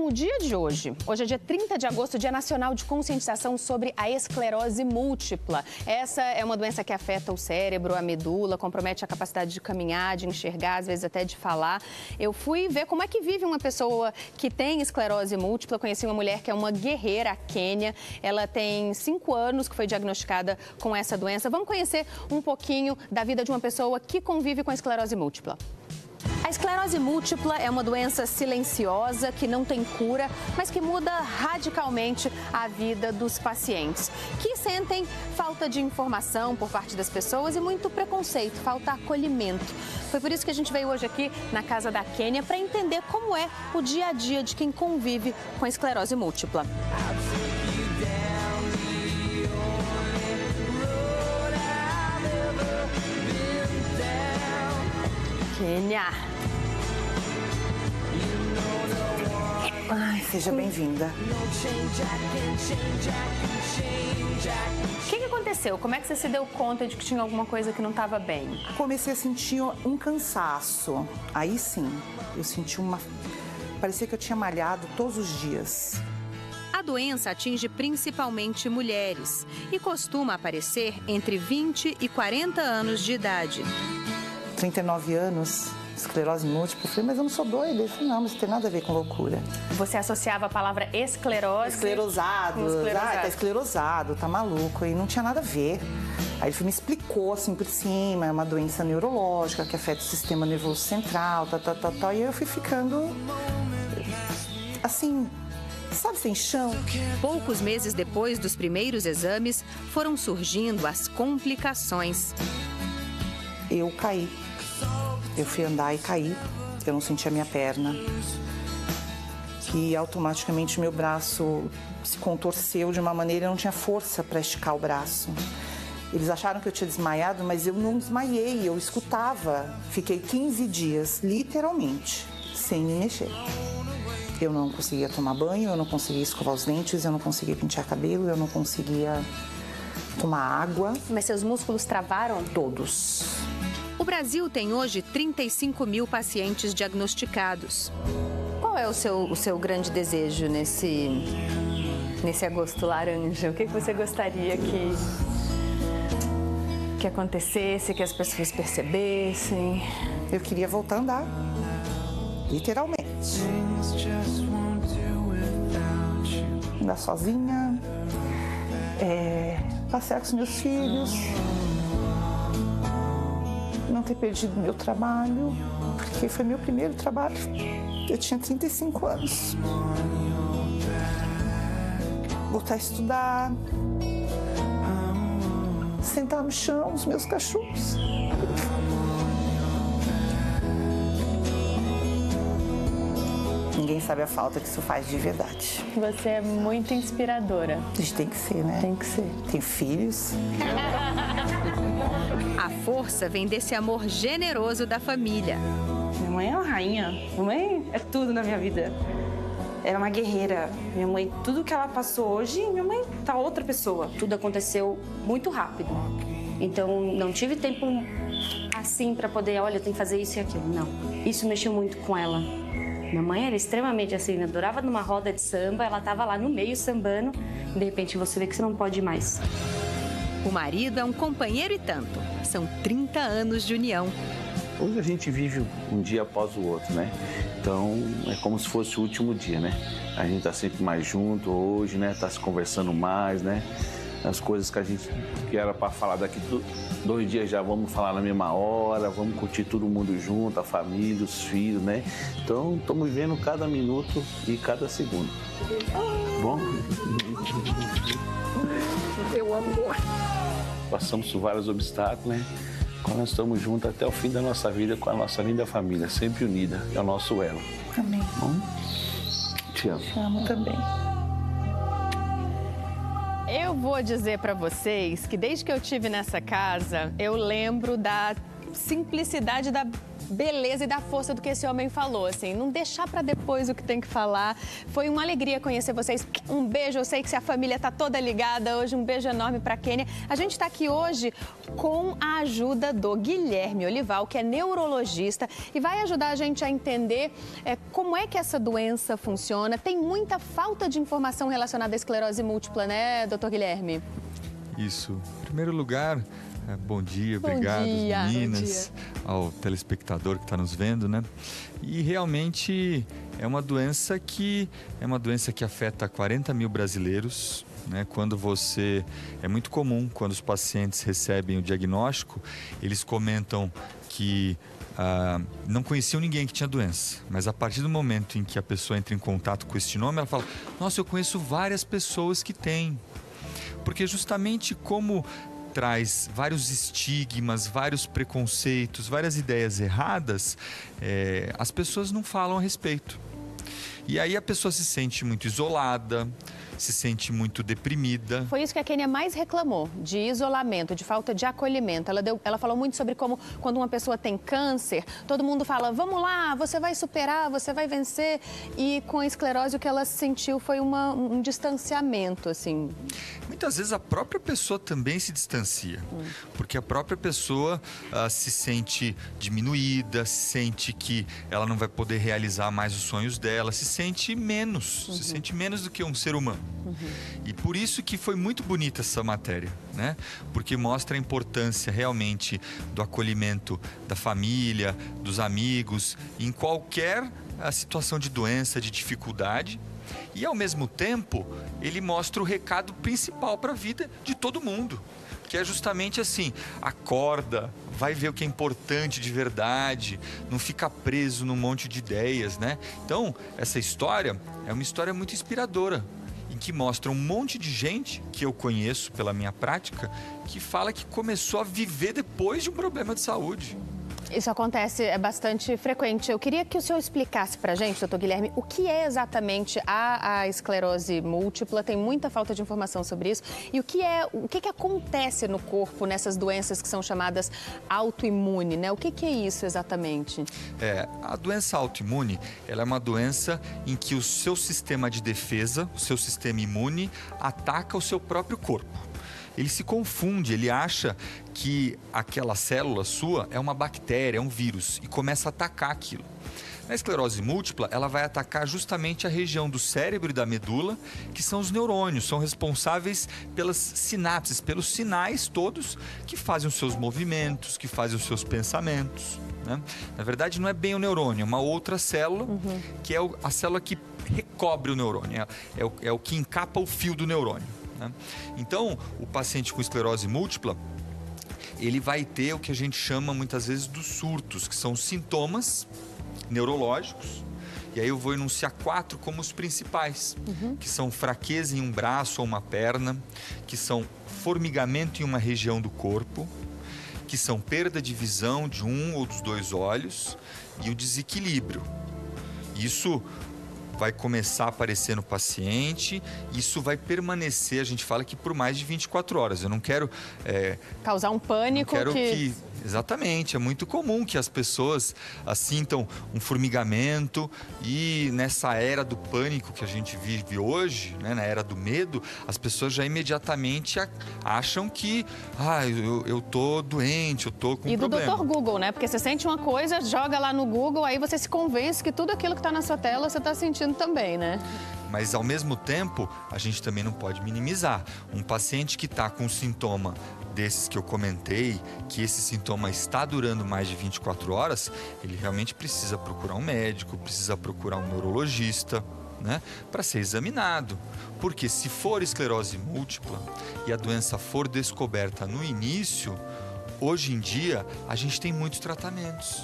com o dia de hoje. Hoje é dia 30 de agosto, Dia Nacional de Conscientização sobre a Esclerose Múltipla. Essa é uma doença que afeta o cérebro, a medula, compromete a capacidade de caminhar, de enxergar, às vezes até de falar. Eu fui ver como é que vive uma pessoa que tem esclerose múltipla. Conheci uma mulher que é uma guerreira, a Kênia. Ela tem 5 anos que foi diagnosticada com essa doença. Vamos conhecer um pouquinho da vida de uma pessoa que convive com a esclerose múltipla. A esclerose múltipla é uma doença silenciosa que não tem cura, mas que muda radicalmente a vida dos pacientes, que sentem falta de informação por parte das pessoas e muito preconceito, falta acolhimento. Foi por isso que a gente veio hoje aqui na casa da Kênia para entender como é o dia a dia de quem convive com a esclerose múltipla. Kênia. Ai, seja bem-vinda. O que aconteceu? Como é que você se deu conta de que tinha alguma coisa que não estava bem? Comecei a sentir um cansaço. Aí sim, eu senti parecia que eu tinha malhado todos os dias. A doença atinge principalmente mulheres e costuma aparecer entre 20 e 40 anos de idade. 39 anos, esclerose múltipla. Eu falei, mas eu não sou doida. Eu falei, não, mas não tem nada a ver com loucura. Você associava a palavra esclerose... Esclerosado. Tá esclerosado, tá maluco. E não tinha nada a ver. Aí ele me explicou, assim, por cima, é uma doença neurológica que afeta o sistema nervoso central, tal. E eu fui ficando, assim, sabe, sem chão. Poucos meses depois dos primeiros exames, foram surgindo as complicações. Eu caí. Eu fui andar e caí, eu não sentia a minha perna. E automaticamente meu braço se contorceu de uma maneira, eu não tinha força para esticar o braço. Eles acharam que eu tinha desmaiado, mas eu não desmaiei, eu escutava. Fiquei 15 dias, literalmente, sem me mexer. Eu não conseguia tomar banho, eu não conseguia escovar os dentes, eu não conseguia pentear cabelo, eu não conseguia tomar água. Mas seus músculos travaram? Todos. O Brasil tem hoje 35 mil pacientes diagnosticados. Qual é o seu grande desejo nesse agosto laranja? O que você gostaria que acontecesse, que as pessoas percebessem? Eu queria voltar a andar, literalmente. Andar sozinha, passear com os meus filhos. Não ter perdido meu trabalho, porque foi meu primeiro trabalho. Eu tinha 35 anos. Voltar a estudar, sentar no chão, os meus cachorros. Ninguém sabe a falta que isso faz de verdade. Você é muito inspiradora. A gente tem que ser, né? Tem que ser. Tem filhos. A força vem desse amor generoso da família. Minha mãe é uma rainha. Minha mãe é tudo na minha vida. Era uma guerreira. Minha mãe, tudo que ela passou hoje, minha mãe tá outra pessoa. Tudo aconteceu muito rápido. Então, não tive tempo assim para poder, olha, eu tenho que fazer isso e aquilo. Não. Isso mexeu muito com ela. Minha mãe era extremamente assim, adorava numa roda de samba, ela tava lá no meio sambando, e de repente você vê que você não pode mais. O marido é um companheiro e tanto. São 30 anos de união. Hoje a gente vive um dia após o outro, né? Então é como se fosse o último dia, né? A gente tá sempre mais junto hoje, né? Tá se conversando mais, né? As coisas que era para falar daqui 2 dias já vamos falar na mesma hora, vamos curtir todo mundo junto, a família, os filhos, né? Então estamos vivendo cada minuto e cada segundo. Bom? Eu amo. Passamos por vários obstáculos, né? Quando nós estamos juntos até o fim da nossa vida com a nossa linda família, sempre unida, é o nosso elo. Amém. Bom? Te amo. Te amo também. Eu vou dizer para vocês que desde que eu estive nessa casa, eu lembro da simplicidade beleza e da força do que esse homem falou, assim, não deixar para depois o que tem que falar. Foi uma alegria conhecer vocês. Um beijo, eu sei que a família tá toda ligada hoje, um beijo enorme para Kênia. A gente está aqui hoje com a ajuda do Guilherme Olival, que é neurologista e vai ajudar a gente a entender como é que essa doença funciona. Tem muita falta de informação relacionada à esclerose múltipla, né, doutor Guilherme? Isso. Em primeiro lugar, bom dia, obrigado meninas, ao telespectador que está nos vendo, né? E realmente é uma doença que afeta 40 mil brasileiros, né? É muito comum quando os pacientes recebem o diagnóstico, eles comentam que não conheciam ninguém que tinha doença, mas a partir do momento em que a pessoa entra em contato com este nome, ela fala: nossa, eu conheço várias pessoas que têm. Porque justamente como traz vários estigmas, vários preconceitos, várias ideias erradas, as pessoas não falam a respeito. E aí a pessoa se sente muito isolada, se sente muito deprimida. Foi isso que a Kênia mais reclamou, de isolamento, de falta de acolhimento. Ela falou muito sobre como, quando uma pessoa tem câncer, todo mundo fala: vamos lá, você vai superar, você vai vencer. E com a esclerose, o que ela sentiu foi um distanciamento, assim. Muitas vezes a própria pessoa também se distancia, porque a própria pessoa se sente diminuída, se sente que ela não vai poder realizar mais os sonhos dela, se sente menos do que um ser humano. E por isso que foi muito bonita essa matéria, né? Porque mostra a importância realmente do acolhimento da família, dos amigos, em qualquer situação de doença, de dificuldade. E ao mesmo tempo, ele mostra o recado principal para a vida de todo mundo, que é justamente assim: acorda, vai ver o que é importante de verdade, não fica preso num monte de ideias, né? Então, essa história é uma história muito inspiradora, em que mostra um monte de gente que eu conheço pela minha prática, que fala que começou a viver depois de um problema de saúde. Isso acontece, é bastante frequente. Eu queria que o senhor explicasse pra gente, doutor Guilherme, o que é exatamente a esclerose múltipla. Tem muita falta de informação sobre isso. E o que acontece no corpo nessas doenças que são chamadas autoimune, né? O que é isso exatamente? A doença autoimune, ela é uma doença em que o seu sistema de defesa, o seu sistema imune, ataca o seu próprio corpo. Ele se confunde, ele acha que aquela célula sua é uma bactéria, é um vírus, e começa a atacar aquilo. Na esclerose múltipla, ela vai atacar justamente a região do cérebro e da medula, que são os neurônios, são responsáveis pelas sinapses, pelos sinais todos que fazem os seus movimentos, que fazem os seus pensamentos, né? Na verdade, não é bem o neurônio, é uma outra célula, que é a célula que recobre o neurônio, é o que encapa o fio do neurônio. Então, o paciente com esclerose múltipla, ele vai ter o que a gente chama muitas vezes dos surtos, que são sintomas neurológicos. E aí eu vou enunciar 4 como os principais, que são fraqueza em um braço ou uma perna, que são formigamento em uma região do corpo, que são perda de visão de um ou dos 2 olhos e o desequilíbrio. Isso vai começar a aparecer no paciente, isso vai permanecer, a gente fala que por mais de 24 horas. Eu não quero... causar um pânico. Exatamente, é muito comum que as pessoas sintam um formigamento e nessa era do pânico que a gente vive hoje, né, na era do medo, as pessoas já imediatamente acham que eu tô doente, eu tô com um problema. E do Dr. Google, né? Porque você sente uma coisa, joga lá no Google, aí você se convence que tudo aquilo que está na sua tela você está sentindo também, né? Mas, ao mesmo tempo, a gente também não pode minimizar. Um paciente que está com um sintoma desses que eu comentei, que esse sintoma está durando mais de 24 horas, ele realmente precisa procurar um médico, precisa procurar um neurologista, né, para ser examinado. Porque se for esclerose múltipla e a doença for descoberta no início, hoje em dia a gente tem muitos tratamentos.